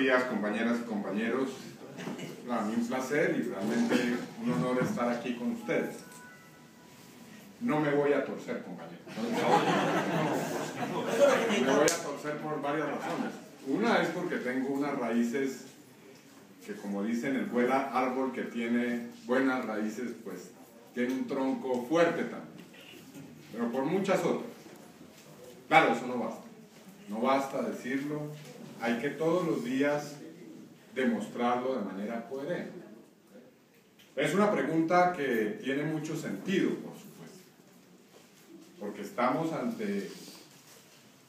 días, compañeras y compañeros. Para mí un placer y realmente un honor estar aquí con ustedes. No me voy a torcer, compañeros. Me voy a torcer por varias razones. Una es porque tengo unas raíces que, como dicen, el buen árbol que tiene buenas raíces, pues tiene un tronco fuerte también. Pero por muchas otras. Claro, eso no basta. No basta decirlo. Hay que todos los días demostrarlo de manera coherente. Es una pregunta que tiene mucho sentido, por supuesto, porque estamos ante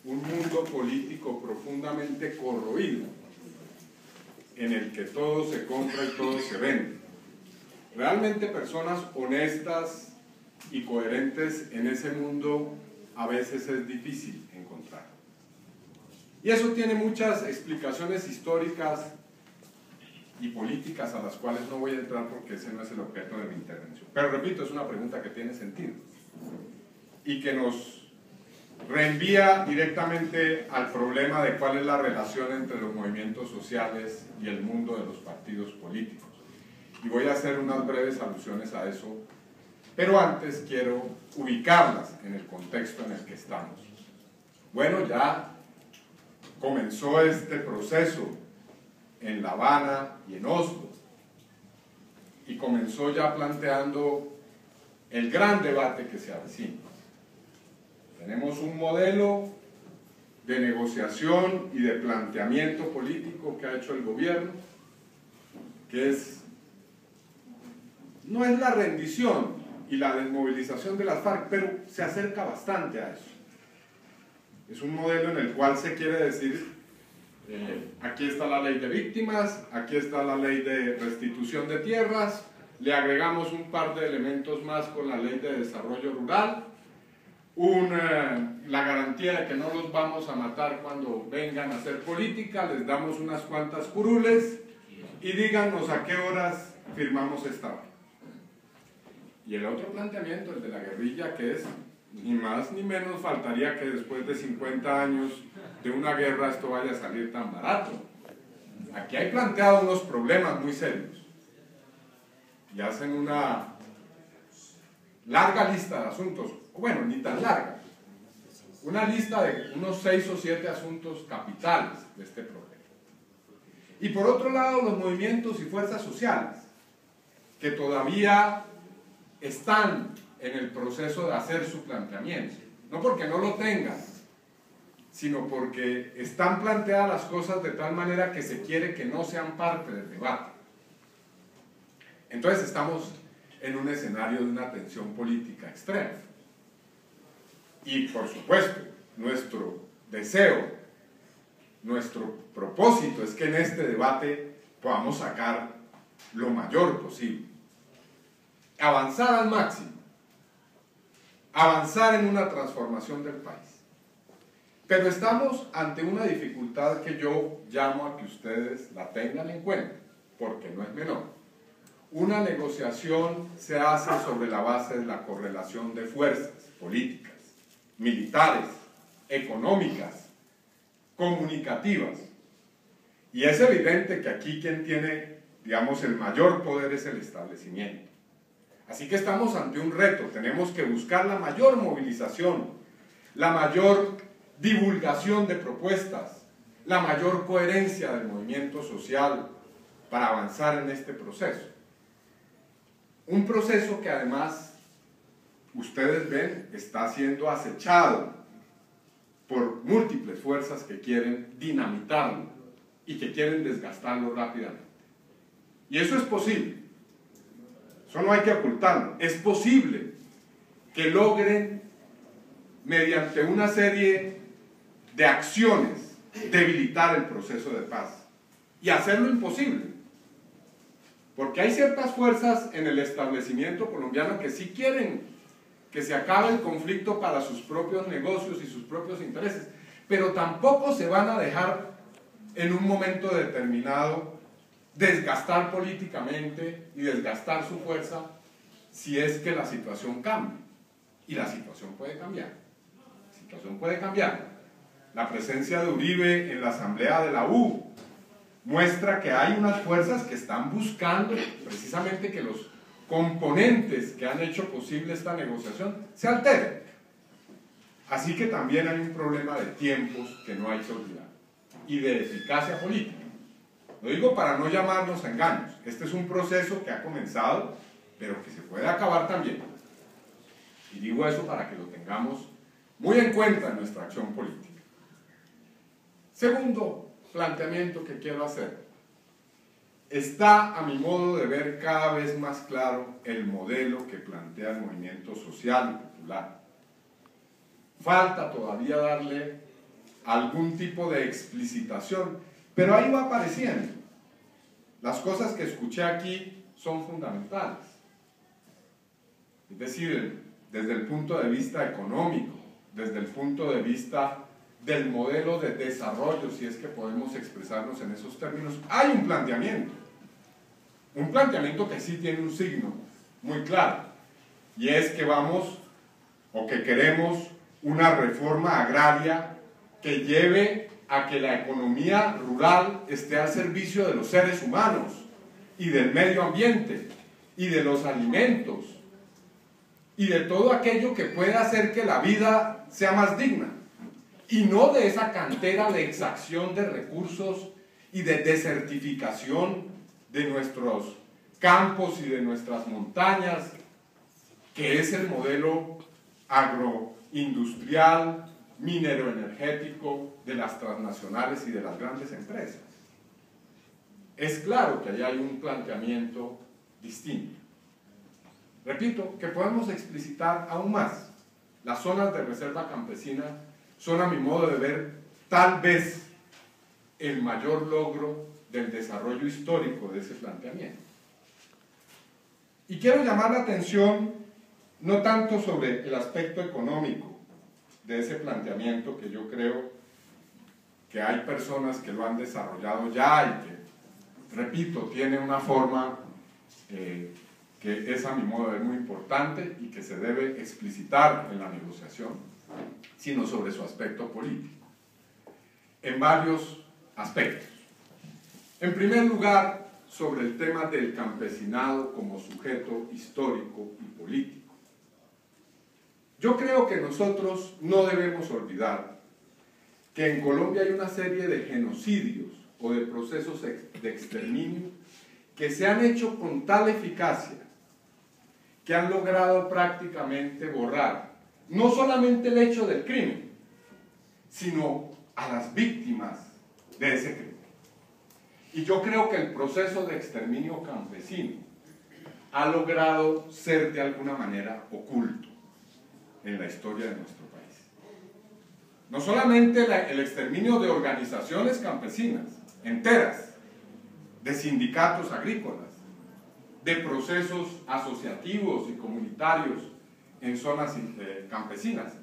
un mundo político profundamente corroído, en el que todo se compra y todo se vende. Realmente personas honestas y coherentes en ese mundo a veces es difícil encontrar. Y eso tiene muchas explicaciones históricas y políticas a las cuales no voy a entrar porque ese no es el objeto de mi intervención. Pero repito, es una pregunta que tiene sentido y que nos reenvía directamente al problema de cuál es la relación entre los movimientos sociales y el mundo de los partidos políticos. Y voy a hacer unas breves alusiones a eso, pero antes quiero ubicarlas en el contexto en el que estamos. Bueno, ya comenzó este proceso en La Habana y en Oslo, y comenzó ya planteando el gran debate que se avecina. Tenemos un modelo de negociación y de planteamiento político que ha hecho el gobierno, que no es la rendición y la desmovilización de las FARC, pero se acerca bastante a eso. Es un modelo en el cual se quiere decir, aquí está la ley de víctimas, aquí está la ley de restitución de tierras, le agregamos un par de elementos más con la ley de desarrollo rural, la garantía de que no los vamos a matar cuando vengan a hacer política, les damos unas cuantas curules y díganos a qué horas firmamos esta ley. Y el otro planteamiento, el de la guerrilla, que es ni más ni menos faltaría que después de 50 años de una guerra esto vaya a salir tan barato. Aquí hay planteado unos problemas muy serios y hacen una larga lista de asuntos, bueno, ni tan larga, una lista de unos 6 o 7 asuntos capitales de este problema. Y por otro lado, los movimientos y fuerzas sociales que todavía están en el proceso de hacer su planteamiento, no porque no lo tengan, sino porque están planteadas las cosas de tal manera que se quiere que no sean parte del debate. Entonces estamos en un escenario de una tensión política extrema. Y por supuesto, nuestro deseo, nuestro propósito es que en este debate podamos sacar lo mayor posible. Avanzar al máximo. Avanzar en una transformación del país. Pero estamos ante una dificultad que yo llamo a que ustedes la tengan en cuenta, porque no es menor. Una negociación se hace sobre la base de la correlación de fuerzas políticas, militares, económicas, comunicativas. Y es evidente que aquí quien tiene, digamos, el mayor poder es el establecimiento. Así que estamos ante un reto, tenemos que buscar la mayor movilización, la mayor divulgación de propuestas, la mayor coherencia del movimiento social para avanzar en este proceso. Un proceso que además, ustedes ven, está siendo acechado por múltiples fuerzas que quieren dinamitarlo y que quieren desgastarlo rápidamente. Y eso es posible. Eso no hay que ocultarlo. Es posible que logren, mediante una serie de acciones, debilitar el proceso de paz y hacerlo imposible. Porque hay ciertas fuerzas en el establecimiento colombiano que sí quieren que se acabe el conflicto para sus propios negocios y sus propios intereses, pero tampoco se van a dejar en un momento determinado desgastar políticamente y desgastar su fuerza si es que la situación cambia. Y la situación puede cambiar. La situación puede cambiar. La presencia de Uribe en la asamblea de la U muestra que hay unas fuerzas que están buscando precisamente que los componentes que han hecho posible esta negociación se alteren. Así que también hay un problema de tiempos que no hay que olvidar y de eficacia política. Lo digo para no llamarnos a engaños. Este es un proceso que ha comenzado, pero que se puede acabar también. Y digo eso para que lo tengamos muy en cuenta en nuestra acción política. Segundo planteamiento que quiero hacer. Está, a mi modo de ver, cada vez más claro el modelo que plantea el movimiento social y popular. Falta todavía darle algún tipo de explicitación, pero ahí va apareciendo. Las cosas que escuché aquí son fundamentales. Es decir, desde el punto de vista económico, desde el punto de vista del modelo de desarrollo, si es que podemos expresarnos en esos términos, hay un planteamiento que sí tiene un signo muy claro, y es que vamos, o que queremos, una reforma agraria que lleve a que la economía rural esté al servicio de los seres humanos y del medio ambiente y de los alimentos y de todo aquello que pueda hacer que la vida sea más digna, y no de esa cantera de exacción de recursos y de desertificación de nuestros campos y de nuestras montañas, que es el modelo agroindustrial, minero-energético de las transnacionales y de las grandes empresas. Es claro que ahí hay un planteamiento distinto. Repito, que podemos explicitar aún más. Las zonas de reserva campesina son, a mi modo de ver, tal vez el mayor logro del desarrollo histórico de ese planteamiento. Y quiero llamar la atención no tanto sobre el aspecto económico de ese planteamiento, que yo creo que hay personas que lo han desarrollado ya y que, repito, tiene una forma que es, a mi modo de ver, muy importante y que se debe explicitar en la negociación, sino sobre su aspecto político, en varios aspectos. En primer lugar, sobre el tema del campesinado como sujeto histórico y político. Yo creo que nosotros no debemos olvidar que en Colombia hay una serie de genocidios o de procesos de exterminio que se han hecho con tal eficacia que han logrado prácticamente borrar no solamente el hecho del crimen, sino a las víctimas de ese crimen. Y yo creo que el proceso de exterminio campesino ha logrado ser de alguna manera oculto en la historia de nuestro país. No solamente el exterminio de organizaciones campesinas enteras, de sindicatos agrícolas, de procesos asociativos y comunitarios en zonas campesinas,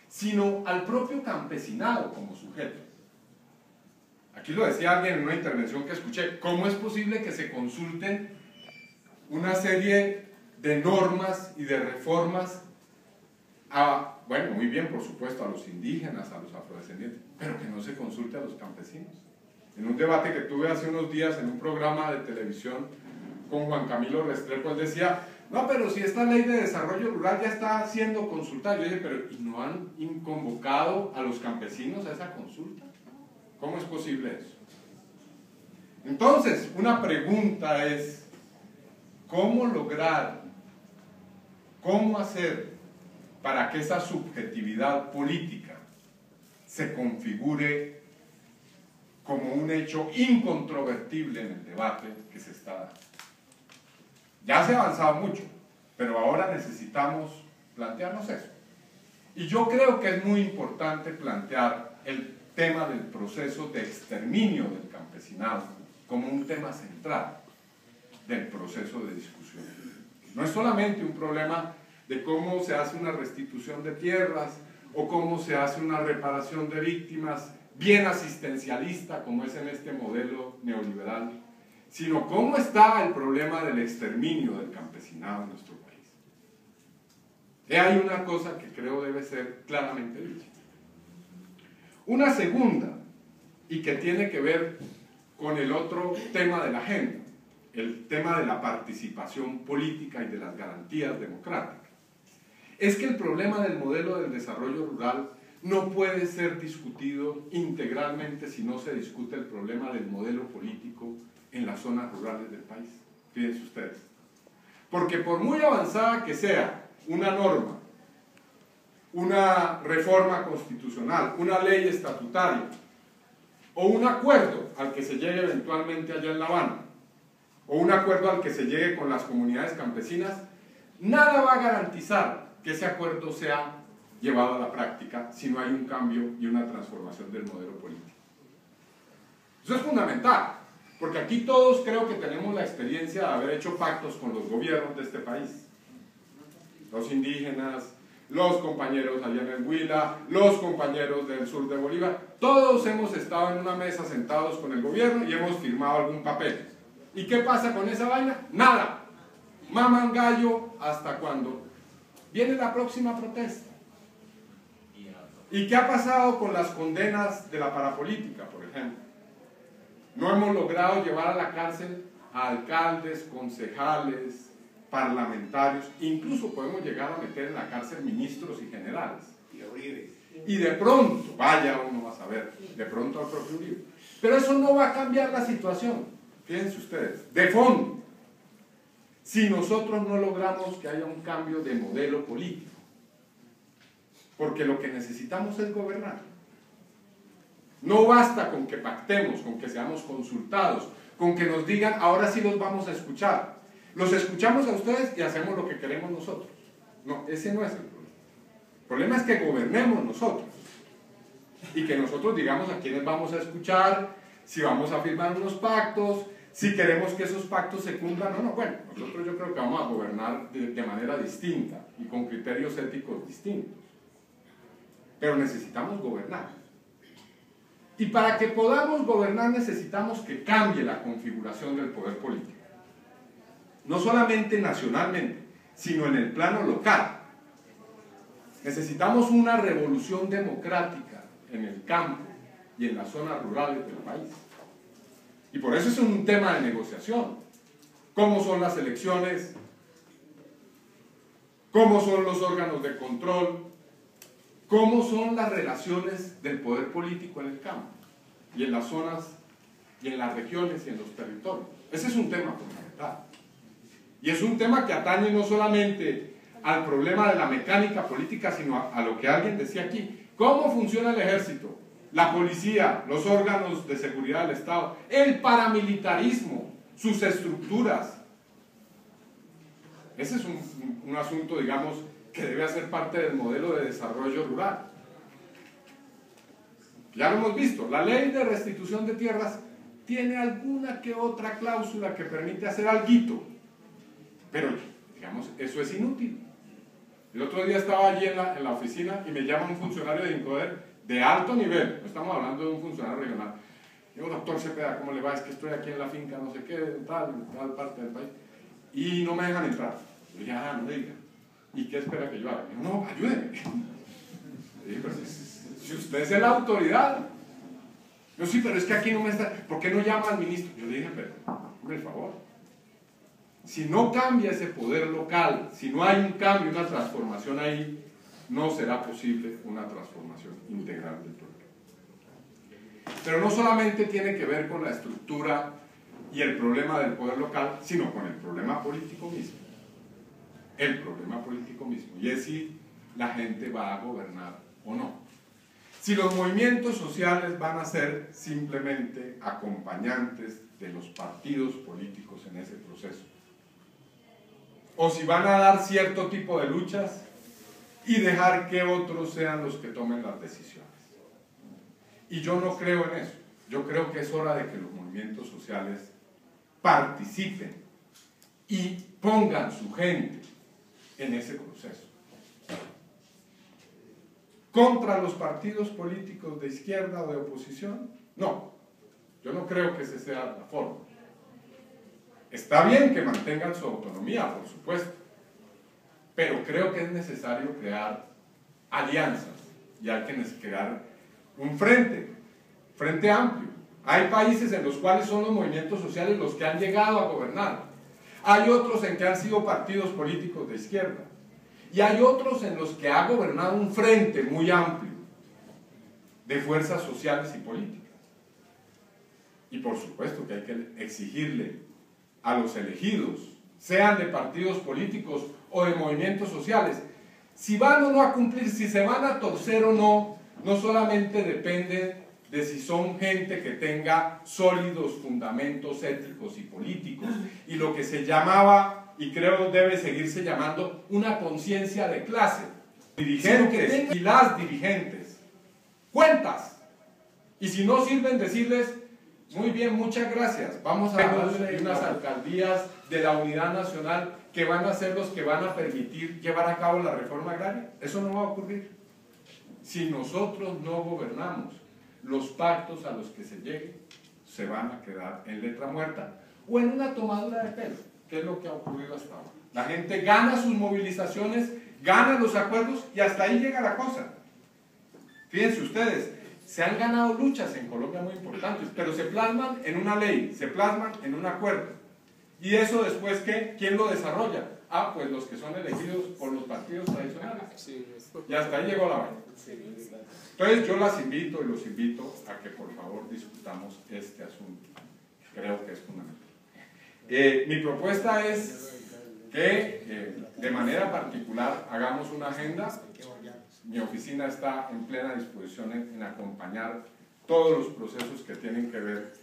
sino al propio campesinado como sujeto. Aquí lo decía alguien en una intervención que escuché: ¿cómo es posible que se consulten una serie de normas y de reformas bueno, muy bien, por supuesto, a los indígenas, a los afrodescendientes, pero que no se consulte a los campesinos? En un debate que tuve hace unos días en un programa de televisión con Juan Camilo Restrepo, él decía: no, pero si esta ley de desarrollo rural ya está siendo consultada. Yo dije: pero ¿y no han convocado a los campesinos a esa consulta? ¿Cómo es posible eso? Entonces, una pregunta es: ¿cómo lograr, cómo hacer para que esa subjetividad política se configure como un hecho incontrovertible en el debate que se está dando? Ya se ha avanzado mucho, pero ahora necesitamos plantearnos eso. Y yo creo que es muy importante plantear el tema del proceso de exterminio del campesinado como un tema central del proceso de discusión. No es solamente un problema de cómo se hace una restitución de tierras o cómo se hace una reparación de víctimas bien asistencialista, como es en este modelo neoliberal, sino cómo está el problema del exterminio del campesinado en nuestro país. Y hay una cosa que creo debe ser claramente dicha. Una segunda, y que tiene que ver con el otro tema de la agenda, el tema de la participación política y de las garantías democráticas. Es que el problema del modelo del desarrollo rural no puede ser discutido integralmente si no se discute el problema del modelo político en las zonas rurales del país. Fíjense ustedes. Porque por muy avanzada que sea una norma, una reforma constitucional, una ley estatutaria o un acuerdo al que se llegue eventualmente allá en La Habana o un acuerdo al que se llegue con las comunidades campesinas, nada va a garantizar que ese acuerdo sea llevado a la práctica si no hay un cambio y una transformación del modelo político. Eso es fundamental, porque aquí todos creo que tenemos la experiencia de haber hecho pactos con los gobiernos de este país. Los indígenas, los compañeros allá en el Huila, los compañeros del sur de Bolívar, todos hemos estado en una mesa sentados con el gobierno y hemos firmado algún papel. ¿Y qué pasa con esa vaina? Nada. Maman gallo hasta cuando viene la próxima protesta. ¿Y qué ha pasado con las condenas de la parapolítica, por ejemplo? No hemos logrado llevar a la cárcel a alcaldes, concejales, parlamentarios, incluso podemos llegar a meter en la cárcel ministros y generales. Y de pronto, vaya uno a saber, de pronto al propio Uribe. Pero eso no va a cambiar la situación, fíjense ustedes, de fondo, si nosotros no logramos que haya un cambio de modelo político. Porque lo que necesitamos es gobernar. No basta con que pactemos, con que seamos consultados, con que nos digan, ahora sí los vamos a escuchar. Los escuchamos a ustedes y hacemos lo que queremos nosotros. No, ese no es el problema. El problema es que gobernemos nosotros. Y que nosotros digamos a quiénes vamos a escuchar, si vamos a firmar unos pactos, si queremos que esos pactos se cumplan o no. Bueno, nosotros yo creo que vamos a gobernar de manera distinta y con criterios éticos distintos. Pero necesitamos gobernar. Y para que podamos gobernar necesitamos que cambie la configuración del poder político. No solamente nacionalmente, sino en el plano local. Necesitamos una revolución democrática en el campo y en las zonas rurales del país. Y por eso es un tema de negociación. ¿Cómo son las elecciones? ¿Cómo son los órganos de control? ¿Cómo son las relaciones del poder político en el campo? Y en las zonas, y en las regiones, y en los territorios. Ese es un tema fundamental. Y es un tema que atañe no solamente al problema de la mecánica política, sino a lo que alguien decía aquí. ¿Cómo funciona el ejército? La policía, los órganos de seguridad del Estado, el paramilitarismo, sus estructuras. Ese es un asunto, digamos, que debe hacer parte del modelo de desarrollo rural. Ya lo hemos visto, la ley de restitución de tierras tiene alguna que otra cláusula que permite hacer alguito, pero, digamos, eso es inútil. El otro día estaba allí en la oficina y me llama un funcionario de INCODER de alto nivel, no estamos hablando de un funcionario regional. Digo, doctor Cepeda, ¿cómo le va? Es que estoy aquí en la finca, no sé qué, en tal parte del país, y no me dejan entrar. Le dije, no diga. ¿Y qué espera que yo haga? Me dijo, no, ayúdeme. Le dije, pero si usted es la autoridad. Yo sí, pero es que aquí no me está. ¿Por qué no llama al ministro? Yo le dije, pero, por favor. Si no cambia ese poder local, si no hay un cambio, una transformación ahí, no será posible una transformación integral del pueblo. Pero no solamente tiene que ver con la estructura y el problema del poder local, sino con el problema político mismo. El problema político mismo, y es si la gente va a gobernar o no. Si los movimientos sociales van a ser simplemente acompañantes de los partidos políticos en ese proceso, o si van a dar cierto tipo de luchas y dejar que otros sean los que tomen las decisiones. Y yo no creo en eso. Yo creo que es hora de que los movimientos sociales participen y pongan su gente en ese proceso. ¿Contra los partidos políticos de izquierda o de oposición? No, yo no creo que esa sea la forma. Está bien que mantengan su autonomía, por supuesto, pero creo que es necesario crear alianzas y hay que crear un frente amplio, Hay países en los cuales son los movimientos sociales los que han llegado a gobernar. Hay otros en que han sido partidos políticos de izquierda. Y hay otros en los que ha gobernado un frente muy amplio de fuerzas sociales y políticas. Y por supuesto que hay que exigirle a los elegidos, sean de partidos políticos o de movimientos sociales, si van o no a cumplir, si se van a torcer o no, no solamente depende de si son gente que tenga sólidos fundamentos éticos y políticos, y lo que se llamaba, y creo debe seguirse llamando, una conciencia de clase. Dirigentes y las dirigentes, cuentas. Y si no sirven, decirles, muy bien, muchas gracias, vamos a darle unas alcaldías de la unidad nacional que van a ser los que van a permitir llevar a cabo la reforma agraria. Eso no va a ocurrir. Si nosotros no gobernamos, los pactos a los que se llegue se van a quedar en letra muerta o en una tomadura de pelo, que es lo que ha ocurrido hasta ahora. La gente gana sus movilizaciones, gana los acuerdos y hasta ahí llega la cosa. Fíjense ustedes, se han ganado luchas en Colombia muy importantes, pero se plasman en una ley, se plasman en un acuerdo. ¿Y eso después qué? ¿Quién lo desarrolla? Ah, pues los que son elegidos por los partidos tradicionales. Y hasta ahí llegó la vaina. Entonces yo las invito y los invito a que por favor discutamos este asunto. Creo que es fundamental. Mi propuesta es que de manera particular hagamos una agenda. Mi oficina está en plena disposición en acompañar todos los procesos que tienen que ver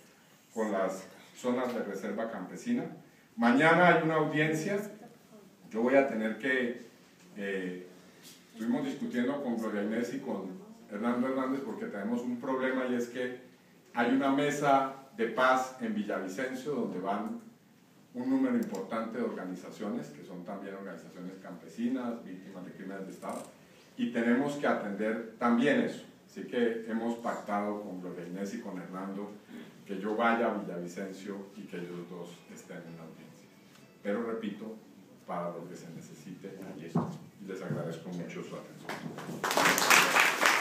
con las zonas de reserva campesina. Mañana hay una audiencia. Yo voy a tener que... estuvimos discutiendo con Gloria Inés y con Hernando Hernández porque tenemos un problema, y es que hay una mesa de paz en Villavicencio donde van un número importante de organizaciones, que son también organizaciones campesinas, víctimas de crímenes de Estado, y tenemos que atender también eso. Así que hemos pactado con Gloria Inés y con Hernando que yo vaya a Villavicencio y que ellos dos estén en la audiencia. Pero repito, para lo que se necesite, allí estoy. Y les agradezco mucho su atención.